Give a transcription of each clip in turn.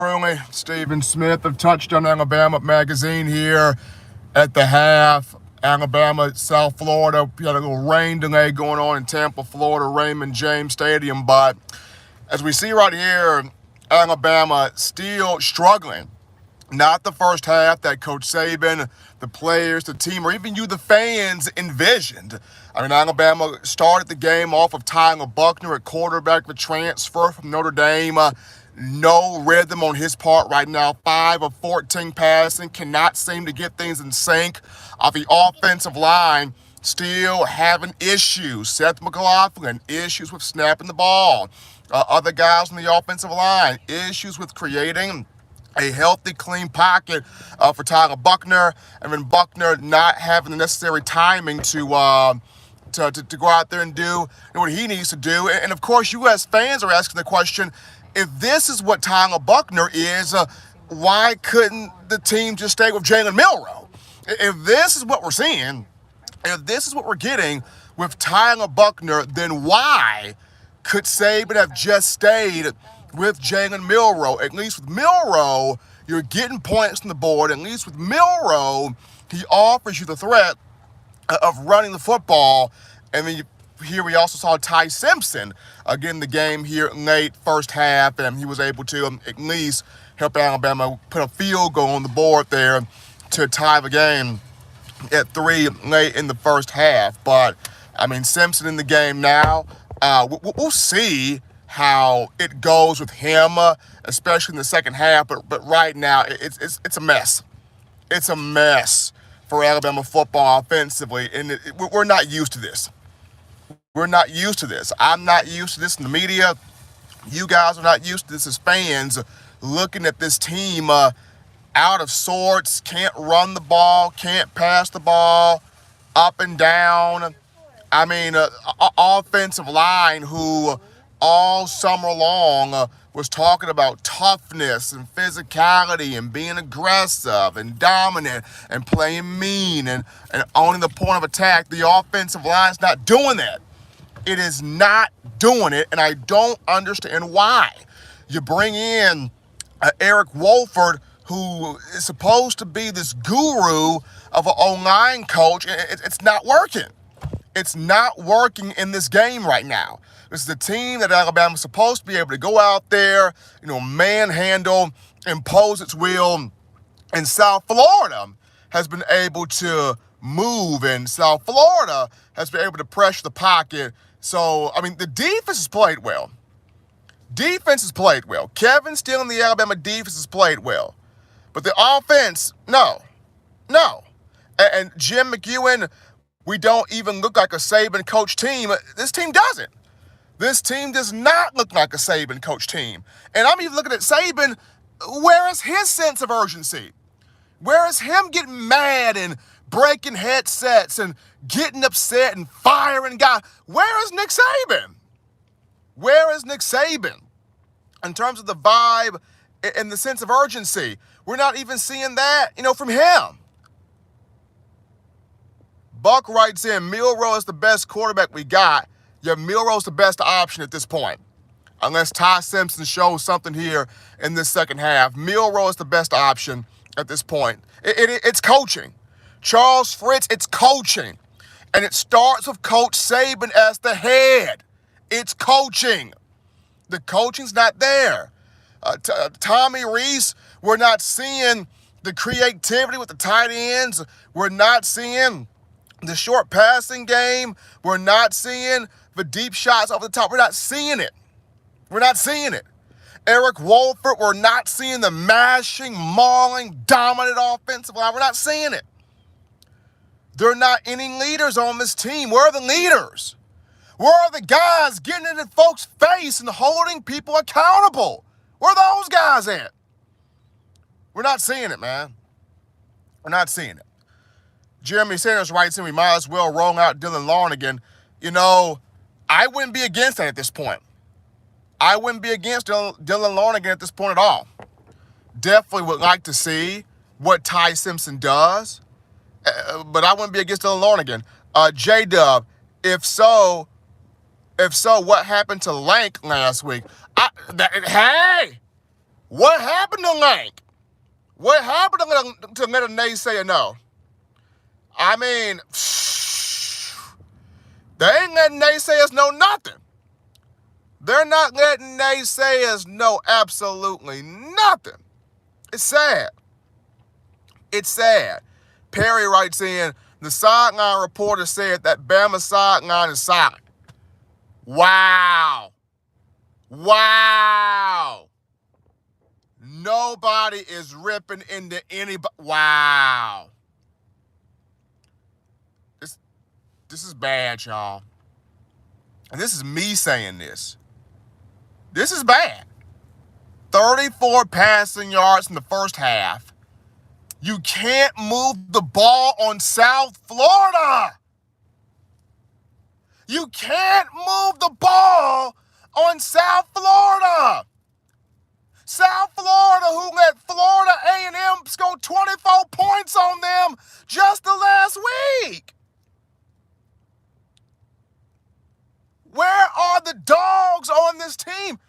Early, Stephen Smith of Touchdown Alabama magazine here at the half. Alabama, South Florida. We had a little rain delay going on in Tampa, Florida, Raymond James Stadium. But as we see right here, Alabama still struggling. Not the first half that Coach Saban, the players, the team, or even you, the fans, envisioned. I mean, Alabama started the game off of Tyler Buckner at quarterback, the transfer from Notre Dame. No rhythm on his part right now. 5 of 14 passing. Cannot seem to get things in sync. The offensive line still having issues. Seth McLaughlin, issues with snapping the ball. Other guys on the offensive line, issues with creating a healthy, clean pocket for Tyler Buckner, and then Buckner not having the necessary timing to go out there and do what he needs to do. And of course, you as fans are asking the question, if this is what Tyler Buckner is, why couldn't the team just stay with Jalen Milroe? If this is what we're seeing, if this is what we're getting with Tyler Buckner, then why could Saban have just stayed with Jalen Milroe? At least with Milroe, you're getting points on the board. At least with Milroe, he offers you the threat of running the football. And then here we also saw Ty Simpson again the game here late first half, and he was able to at least help Alabama put a field goal on the board there to tie the game at 3 late in the first half. But, I mean, Simpson in the game now. We'll see how it goes with him, especially in the second half. But right now, it's a mess. It's a mess for Alabama football offensively, and we're not used to this. We're not used to this. I'm not used to this in the media. You guys are not used to this as fans, looking at this team out of sorts, can't run the ball, can't pass the ball, up and down. I mean, offensive line who all summer long was talking about toughness and physicality and being aggressive and dominant and playing mean and owning the point of attack. The offensive line's not doing that. It is not doing it, and I don't understand why. You bring in Eric Wolford, who is supposed to be this guru of an O-line coach, and it's not working. It's not working in this game right now. This is a team that Alabama's supposed to be able to go out there, manhandle, impose its will. And South Florida has been able to move, and South Florida has been able to pressure the pocket. So, I mean, the defense has played well. Defense has played well. Kevin Steele and the Alabama defense has played well. But the offense, no. And Jim McEwen, we don't even look like a Saban coach team. This team doesn't. This team does not look like a Saban coach team. And I'm even looking at Saban, where is his sense of urgency? Where is him getting mad and breaking headsets and getting upset and firing guys? Where is Nick Saban? Where is Nick Saban? In terms of the vibe and the sense of urgency, we're not even seeing that, from him. Buck writes in, Milroe is the best quarterback we got. Yeah, Milroe's the best option at this point. Unless Ty Simpson shows something here in this second half. Milroe is the best option at this point. It's coaching. Charles Fritz, it's coaching. And it starts with Coach Saban as the head. It's coaching. The coaching's not there. Tommy Reese, we're not seeing the creativity with the tight ends. We're not seeing the short passing game. We're not seeing the deep shots over the top. We're not seeing it. We're not seeing it. Eric Wolford, we're not seeing the mashing, mauling, dominant offensive line. We're not seeing it. There are not any leaders on this team. Where are the leaders? Where are the guys getting in folks' face and holding people accountable? Where are those guys at? We're not seeing it, man. We're not seeing it. Jeremy Sanders writes in, we might as well roll out Dylan Larnigan. I wouldn't be against that at this point. I wouldn't be against Dylan Larnigan at this point at all. Definitely would like to see what Ty Simpson does, but I wouldn't be against Dylan Larnigan. J-Dub, if so, what happened to Lank last week? Hey, What happened to Lank? What happened to let a naysayer know? I mean, they ain't letting naysayers know nothing. They're not letting naysayers know absolutely nothing. It's sad. It's sad. Perry writes in, the sideline reporter said that Bama's sideline is silent. Wow. Wow. Nobody is ripping into anybody. Wow. This is bad, y'all. And this is me saying this. This is bad. 34 passing yards in the first half. You can't move the ball on South Florida. You can't move the ball on South Florida. South Florida, who let Florida A&M score 24 points on them just the last week. Where are the dogs on this team?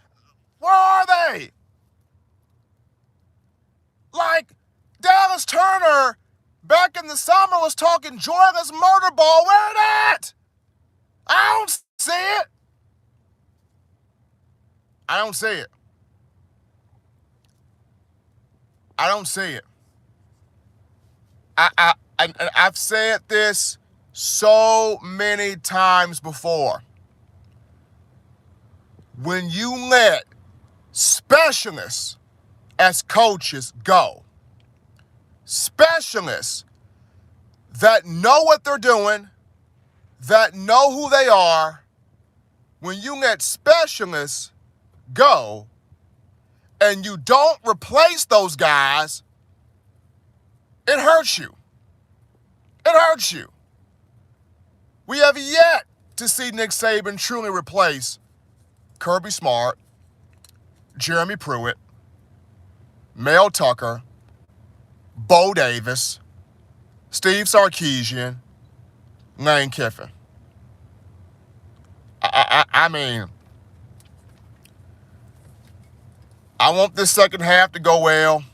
Where are they? Like, Dallas Turner back in the summer was talking joyless murder ball. Where that? I don't see it. I don't see it. I don't see it. I've said this so many times before. When you let specialists as coaches go, specialists that know what they're doing, that know who they are, when you let specialists go and you don't replace those guys, it hurts you. It hurts you. We have yet to see Nick Saban truly replace Kirby Smart, Jeremy Pruitt, Mel Tucker, Bo Davis, Steve Sarkisian, Lane Kiffin. I mean, I want this second half to go well.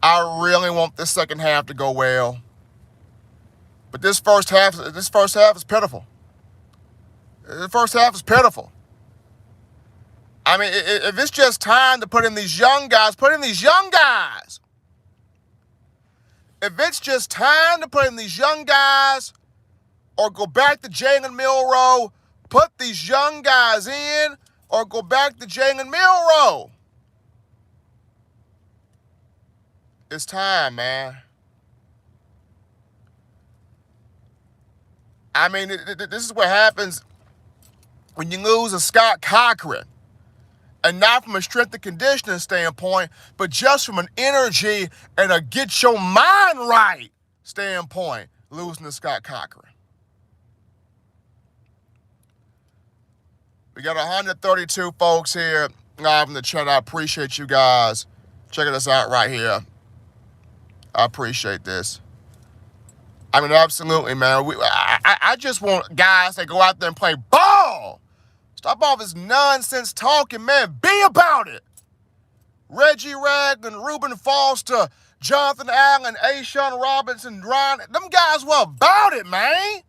I really want this second half to go well. But this first half is pitiful. The first half is pitiful. I mean, if it's just time to put in these young guys, put in these young guys. If it's just time to put in these young guys or go back to Jalen Milroe, put these young guys in or go back to Jalen Milroe. It's time, man. I mean, this is what happens when you lose a Scott Cochran. And not from a strength and conditioning standpoint, but just from an energy and a get your mind right standpoint, losing to Scott Cochran. We got 132 folks here live in the chat. I appreciate you guys checking us out right here. I appreciate this. I mean, absolutely, man. I just want guys that go out there and play ball. Stop all this nonsense talking, man. Be about it. Reggie Ragland, Reuben Foster, Jonathan Allen, Ashawn Robinson, Ryan. Them guys were about it, man.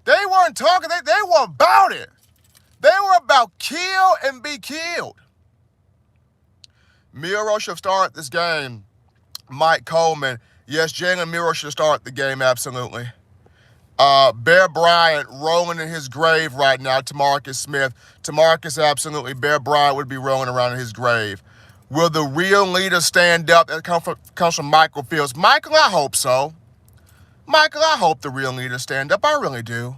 They weren't talking. They were about it. They were about kill and be killed. Milroe should start this game. Mike Coleman. Yes, Jalen Milroe should start the game, absolutely. Bear Bryant rolling in his grave right now. Tamarcus Smith. Tamarcus, absolutely. Bear Bryant would be rolling around in his grave. Will the real leader stand up? That comes from Michael Fields. Michael, I hope so. Michael, I hope the real leaders stand up. I really do.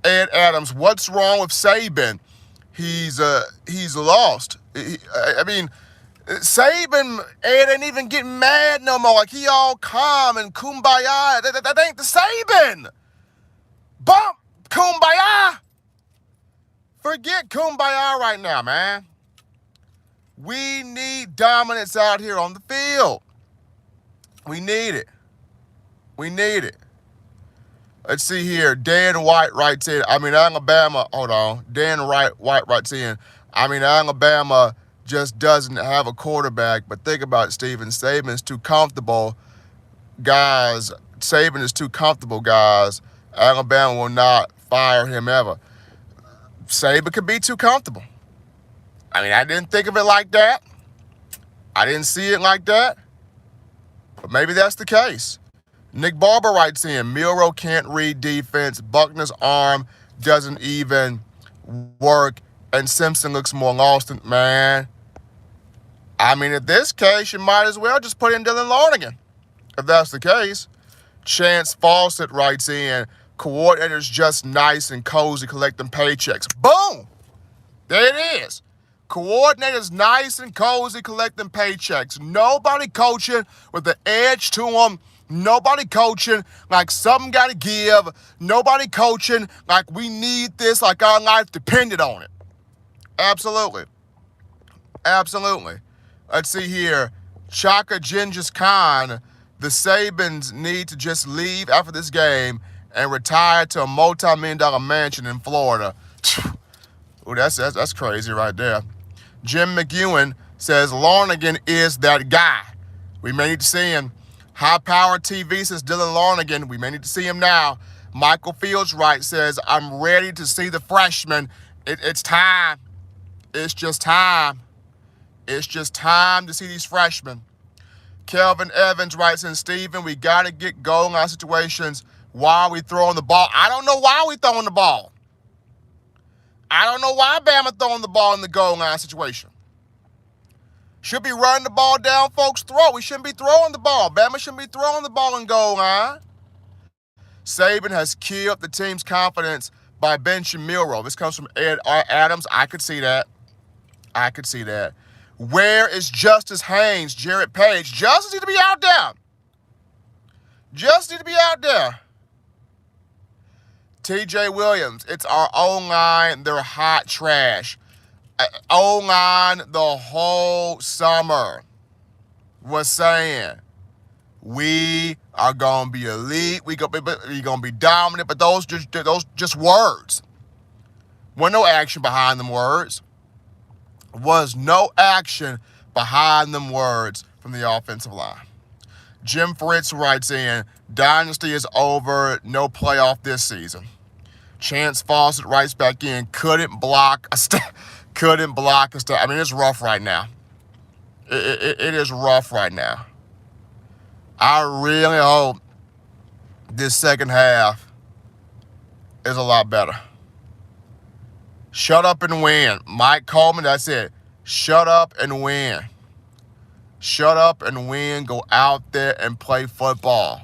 Ed Adams, what's wrong with Saban? He's lost. I mean, Saban, Ed ain't even getting mad no more. Like, he all calm and kumbaya. That ain't the Saban. Bump kumbaya. Forget kumbaya right now, man. We need dominance out here on the field. We need it. We need it. Let's see here. Dan White writes in. Alabama. Hold on. Dan White writes in. Alabama just doesn't have a quarterback. But think about it, Steven. Saban is too comfortable, guys. Saban is too comfortable, guys. Alabama will not fire him ever. Saban could be too comfortable. I mean, I didn't think of it like that. I didn't see it like that. But maybe that's the case. Nick Barber writes in, Milroe can't read defense. Buckner's arm doesn't even work. And Simpson looks more lost than, man. I mean, in this case, you might as well just put in Dylan Larnigan. If that's the case. Chance Fawcett writes in, coordinators just nice and cozy collecting paychecks. Boom! There it is. Coordinators nice and cozy collecting paychecks. Nobody coaching with the edge to them. Nobody coaching like something got to give. Nobody coaching like we need this, like our life depended on it. Absolutely. Absolutely. Let's see here. Chaka Gingis Khan, the Sabans need to just leave after this game and retire to a multi-million-dollar mansion in Florida. Ooh, that's crazy right there. Jim McEwen says Larnigan is that guy. We may need to see him. High Power TV says Dylan Larnigan. We may need to see him now. Michael Fields says, I'm ready to see the freshman. It's time. It's just time. It's just time to see these freshmen. Kelvin Evans writes in, Steven, we got to get goal line situations while we throwing the ball. I don't know why we throwing the ball. I don't know why Bama throwing the ball in the goal line situation. Should be running the ball down folks' throat. We shouldn't be throwing the ball. Bama shouldn't be throwing the ball in goal line. Saban has killed the team's confidence by benching Milroe. This comes from Ed Adams. I could see that. I could see that. Where is Justice Haynes, Jarrett Page? Justice need to be out there. Justice need to be out there. TJ Williams, it's our O-line. They're hot trash. O-line the whole summer was saying, we are going to be elite. We're going to be dominant. But those just words. Wasn't no action behind them words. Was no action behind them words from the offensive line. Jim Fritz writes in, Dynasty is over. No playoff this season. Chance Fawcett writes back in, couldn't block a step. Couldn't block a step. I mean, it's rough right now. It is rough right now. I really hope this second half is a lot better. Shut up and win. Mike Coleman, that's it. Shut up and win. Shut up and win. Go out there and play football.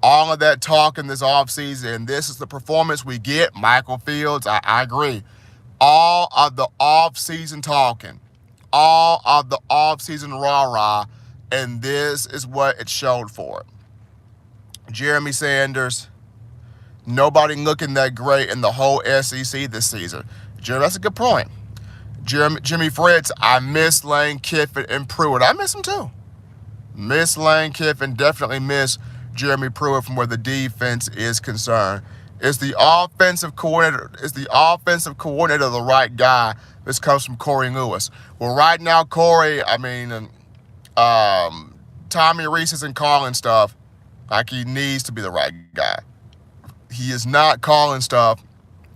All of that talking this offseason, this is the performance we get. Michael Fields, I agree. All of the offseason talking, all of the offseason rah-rah, and this is what it showed for it. Jeremy Sanders, nobody looking that great in the whole SEC this season. Jeremy, that's a good point. Jimmy Fritz, I miss Lane Kiffin and Pruitt. I miss him too. Miss Lane Kiffin, definitely miss Jeremy Pruitt from where the defense is concerned. Is the offensive coordinator the right guy? This comes from Corey Lewis. Well, right now, Corey, I mean, Tommy Reese isn't calling stuff like he needs to be the right guy. He is not calling stuff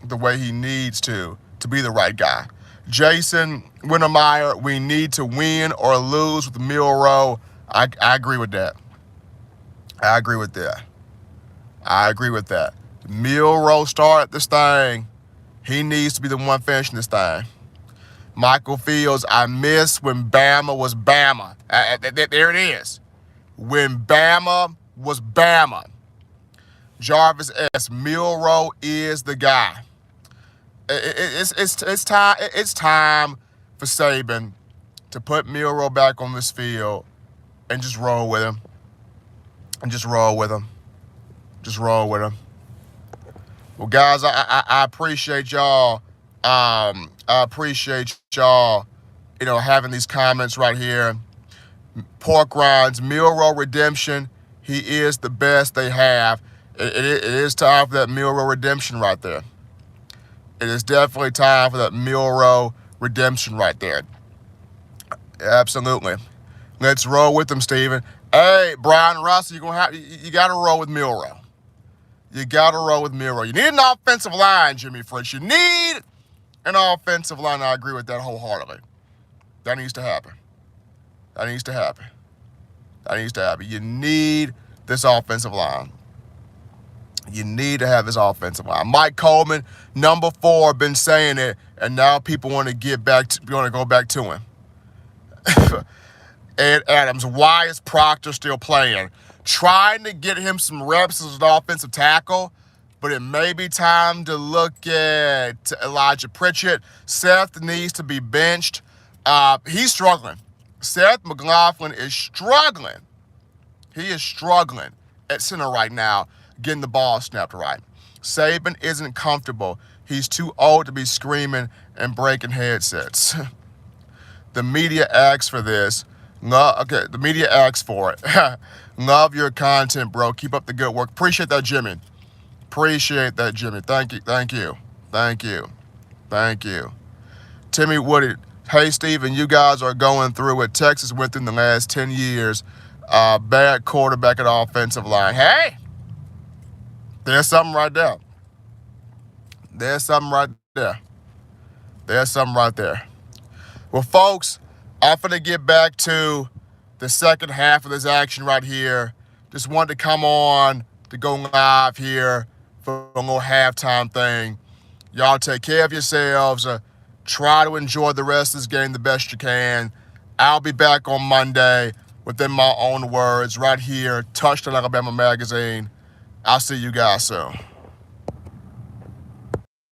the way he needs to be the right guy. Jason Wintermeyer, we need to win or lose with Milroe. I agree with that. I agree with that. Milroe started this thing. He needs to be the one finishing this thing. Michael Fields, I miss when Bama was Bama. There it is. When Bama was Bama. Jarvis S. Milroe is the guy. It's time for Saban to put Milroe back on this field and just roll with him. Well, guys, I appreciate y'all. I appreciate y'all, having these comments right here. Pork rinds, Milroe redemption. He is the best they have. It is time for that Milroe redemption right there. It is definitely time for that Milroe redemption right there. Absolutely. Let's roll with them, Steven. Hey, Brian Russell, you got to roll with Milroe. You got to roll with Milroe. You need an offensive line, Jimmy Fritz. You need an offensive line. I agree with that wholeheartedly. That needs to happen. That needs to happen. That needs to happen. You need this offensive line. You need to have this offensive line. Mike Coleman, number 4, been saying it, and now people want to go back to him. Ed Adams, why is Proctor still playing? Trying to get him some reps as an offensive tackle, but it may be time to look at Elijah Pritchett. Seth needs to be benched. He's struggling. Seth McLaughlin is struggling. He is struggling at center right now, getting the ball snapped right. Saban isn't comfortable. He's too old to be screaming and breaking headsets. The media asks for this. The media asks for it. Love your content, bro. Keep up the good work. Appreciate that, Jimmy. Appreciate that, Jimmy. Thank you. Thank you. Thank you. Thank you. Timmy Woody. Hey, Steven, you guys are going through what Texas went through in the last 10 years. Bad quarterback at offensive line. Hey, there's something right there. There's something right there. There's something right there. Well, folks, I'm going to get back to the second half of this action right here. Just wanted to come on to go live here for a little halftime thing. Y'all take care of yourselves. Try to enjoy the rest of this game the best you can. I'll be back on Monday within my own words right here, Touchdown Alabama Magazine. I'll see you guys soon.